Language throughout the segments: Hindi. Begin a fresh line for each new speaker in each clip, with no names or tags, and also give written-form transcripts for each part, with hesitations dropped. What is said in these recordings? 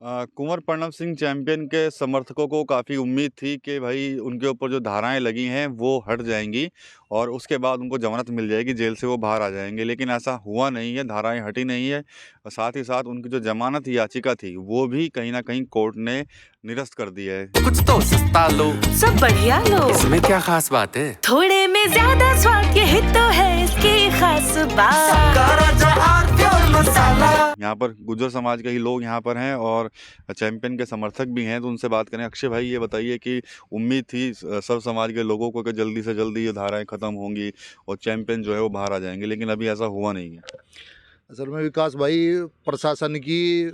कुंवर प्रणव सिंह चैंपियन के समर्थकों को काफ़ी उम्मीद थी कि भाई उनके ऊपर जो धाराएं लगी हैं वो हट जाएंगी और उसके बाद उनको जमानत मिल जाएगी, जेल से वो बाहर आ जाएंगे। लेकिन ऐसा हुआ नहीं है, धाराएं हटी नहीं है और साथ ही साथ उनकी जो जमानत याचिका थी वो भी कहीं ना कहीं कोर्ट ने निरस्त कर दी है।
कुछ तो सस्ता लो,
सब बढ़िया लो,
इसमें क्या खास बात है?
थोड़े में ज्यादा स्वाद, यही तो है इसकी खास बात।
यहाँ पर गुर्जर समाज के ही लोग यहाँ पर हैं और चैंपियन के समर्थक भी हैं, तो उनसे बात करें। अक्षय भाई, ये बताइए कि उम्मीद थी सब समाज के लोगों को कि जल्दी से जल्दी ये धाराएं खत्म होंगी और चैंपियन जो है वो बाहर आ जाएंगे, लेकिन अभी ऐसा हुआ नहीं है।
असल में विकास भाई, प्रशासन की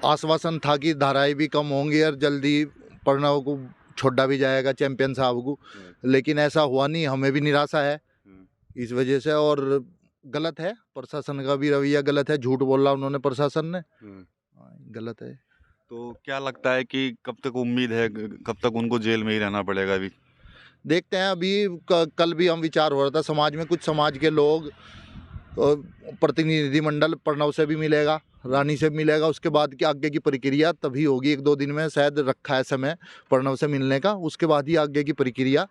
आश्वासन था कि धाराएं भी कम होंगी और जल्दी प्रणव को छोड़ा भी जाएगा, चैंपियन साहब को, लेकिन ऐसा हुआ नहीं। हमें भी निराशा है इस वजह से, और गलत है, प्रशासन का भी रवैया गलत है। झूठ बोला उन्होंने, प्रशासन ने, गलत है।
तो क्या लगता है कि कब तक उम्मीद है, कब तक उनको जेल में ही रहना पड़ेगा? अभी
देखते हैं। अभी कल भी हम विचार हो रहा था समाज में, कुछ समाज के लोग, प्रतिनिधिमंडल प्रणव से भी मिलेगा, रानी से भी मिलेगा, उसके बाद की आगे की प्रक्रिया तभी होगी। 1-2 दिन में शायद रखा है समय प्रणव से मिलने का, उसके बाद ही आगे की प्रक्रिया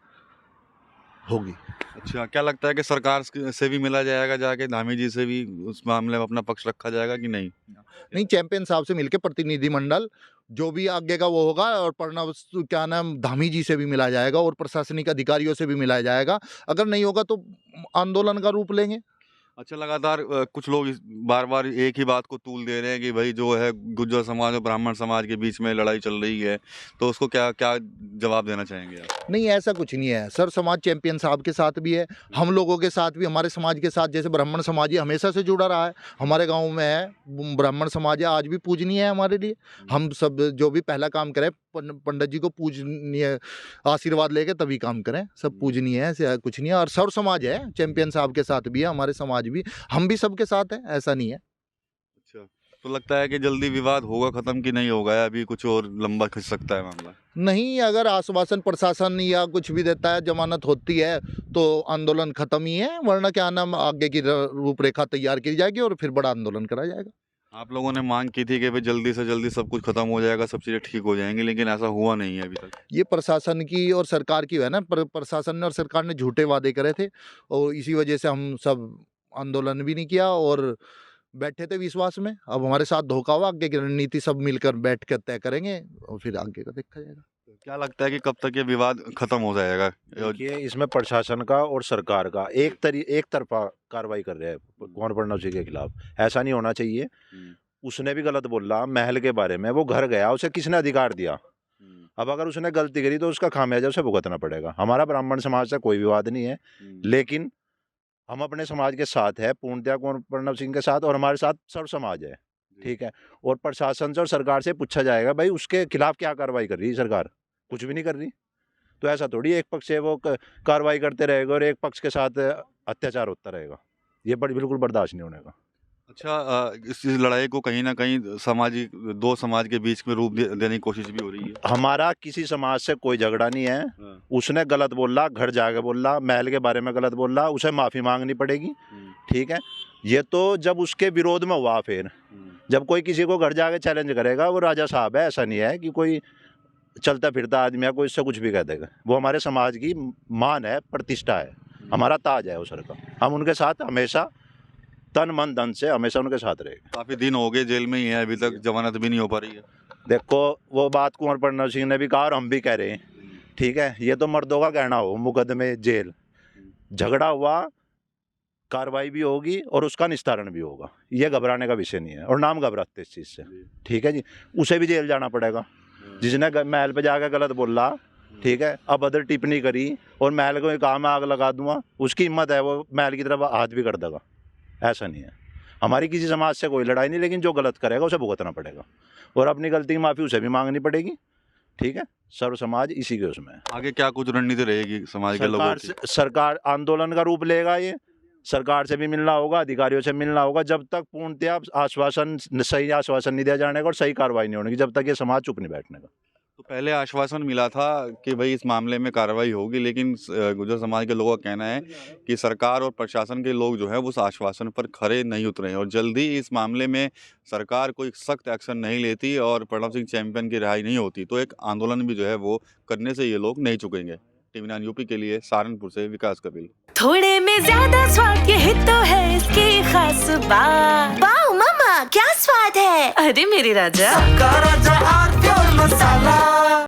होगी।
अच्छा, क्या लगता है कि सरकार से भी मिला जाएगा, जाके धामी जी से भी उस मामले में अपना पक्ष रखा जाएगा कि नहीं?
नहीं, चैंपियन साहब से मिलके प्रतिनिधिमंडल जो भी आगे का वो होगा, और प्रणव क्या नाम धामी जी से भी मिला जाएगा और प्रशासनिक अधिकारियों से भी मिलाया जाएगा। अगर नहीं होगा तो आंदोलन का रूप लेंगे।
अच्छा, लगातार कुछ लोग बार बार एक ही बात को तूल दे रहे हैं कि भाई जो है गुर्जर समाज और ब्राह्मण समाज के बीच में लड़ाई चल रही है, तो उसको क्या क्या जवाब देना चाहेंगे आप?
नहीं, ऐसा कुछ नहीं है सर। समाज चैंपियन साहब के साथ भी है, हम लोगों के साथ भी, हमारे समाज के साथ। जैसे ब्राह्मण समाज ये हमेशा से जुड़ा रहा है, हमारे गांव में है ब्राह्मण समाज है, आज भी पूजनीय है हमारे लिए। हम सब जो भी पहला काम करें, पंडित जी को पूजनीय आशीर्वाद लेके तभी काम करें। सब पूजनीय है, ऐसे कुछ नहीं है। और सर्व समाज है, चैंपियन साहब के साथ भी है, हमारे समाज भी, हम भी सबके साथ हैं, ऐसा नहीं है।
अच्छा, तो लगता है कि जल्दी विवाद होगा खत्म कि नहीं होगा, या अभी कुछ और लंबा खिंच सकता है मामला?
नहीं, अगर आश्वासन प्रशासन या कुछ भी देता है, जमानत होती है, तो आंदोलन खत्म ही है। वरना क्या नाम, आगे की रूपरेखा तैयार की जाएगी और फिर बड़ा आंदोलन करा जाएगा।
आप लोगों ने मांग की थी कि भाई जल्दी से जल्दी सब कुछ खत्म हो जाएगा, सब चीज़ें ठीक हो जाएंगी, लेकिन ऐसा हुआ नहीं है अभी तक।
ये प्रशासन की और सरकार की है ना, प्रशासन ने और सरकार ने झूठे वादे करे थे, और इसी वजह से हम सब आंदोलन भी नहीं किया और बैठे थे विश्वास में। अब हमारे साथ धोखा हुआ, आगे की रणनीति सब मिलकर बैठ कर तय करेंगे और फिर आगे का देखा जाएगा।
क्या लगता है कि कब तक ये विवाद खत्म हो जाएगा?
देखिए, इसमें प्रशासन का और सरकार का एक तरफा कार्रवाई कर रहे हैं कुंवर प्रणव सिंह के खिलाफ। ऐसा नहीं होना चाहिए। उसने भी गलत बोला महल के बारे में, वो घर गया, उसे किसने अधिकार दिया? अब अगर उसने गलती करी तो उसका खामियाजा उसे भुगतना पड़ेगा। हमारा ब्राह्मण समाज से कोई विवाद नहीं है, लेकिन हम अपने समाज के साथ है, पूर्णतया कुंवर प्रणव सिंह के साथ, और हमारे साथ सर्व समाज है, ठीक है। और प्रशासन से और सरकार से पूछा जाएगा भाई उसके खिलाफ क्या कार्रवाई कर रही है सरकार? कुछ भी नहीं कर रही। तो ऐसा थोड़ी एक पक्ष से वो कार्रवाई करते रहेगा और एक पक्ष के साथ अत्याचार होता रहेगा। ये बिल्कुल बर्दाश्त नहीं होने का।
अच्छा, इस लड़ाई को कहीं ना कहीं सामाजिक, दो समाज के बीच में रूप देने की कोशिश भी हो रही है।
हमारा किसी समाज से कोई झगड़ा नहीं है। उसने गलत बोला, घर जाके बोला, महल के बारे में गलत बोला, उसे माफ़ी मांगनी पड़ेगी, ठीक है। ये तो जब उसके विरोध में हुआ, फिर जब कोई किसी को घर जाके चैलेंज करेगा, वो राजा साहब है। ऐसा नहीं है कि कोई चलता फिरता आदमी है, कोई इससे कुछ भी कह देगा। वो हमारे समाज की मान है, प्रतिष्ठा है, हमारा ताज है वो सर का। हम उनके साथ हमेशा तन मन धन से हमेशा उनके साथ रहेगा।
काफ़ी दिन हो गए जेल में ही है, अभी तक जमानत भी नहीं हो पा रही है।
देखो, वो बात कुंवर प्रणव सिंह ने भी कहा और हम भी कह रहे हैं, ठीक है। ये तो मर्दों का कहना हो, मुकदमे, जेल, झगड़ा हुआ, कार्रवाई भी होगी और उसका निस्तारण भी होगा। ये घबराने का विषय नहीं है, और नाम घबराते इस चीज़ से, ठीक है जी। उसे भी जेल जाना पड़ेगा जिसने महल पे जाकर गलत बोला, ठीक है, अभद्र टिप्पणी करी और महल को कहा मैं आग लगा दूंगा। उसकी हिम्मत है, वो महल की तरफ हाथ भी कर देगा। ऐसा नहीं है। हमारी किसी समाज से कोई लड़ाई नहीं, लेकिन जो गलत करेगा उसे भुगतना पड़ेगा और अपनी गलती की माफ़ी उसे भी मांगनी पड़ेगी, ठीक है। सर्व समाज इसी के उसमें है।
आगे क्या कुछ रणनीति रहेगी समाज के लोगों की?
सरकार आंदोलन का रूप लेगा। ये सरकार से भी मिलना होगा, अधिकारियों से मिलना होगा, जब तक पूर्णतया आश्वासन, सही आश्वासन नहीं दिया जाने का और सही कार्रवाई नहीं होने की, जब तक ये समाज चुप नहीं बैठने का।
तो पहले आश्वासन मिला था कि भाई इस मामले में कार्रवाई होगी, लेकिन गुर्जर समाज के लोगों का कहना है कि सरकार और प्रशासन के लोग जो है उस आश्वासन पर खरे नहीं उतरे हैं और जल्दी इस मामले में सरकार कोई सख्त एक्शन नहीं लेती और प्रणब सिंह चैंपियन की रिहाई नहीं होती तो एक आंदोलन भी जो है वो करने से ये लोग नहीं चुकेंगे। टीवी 9 यूपी के लिए सहारनपुर से विकास कपिल।
थोड़े में ज्यादा स्वाद, यही तो है इसकी खास बात।
वाओ मम्मा, क्या स्वाद है।
अरे मेरे राजा,
सबका राजा आर प्योर मसाला।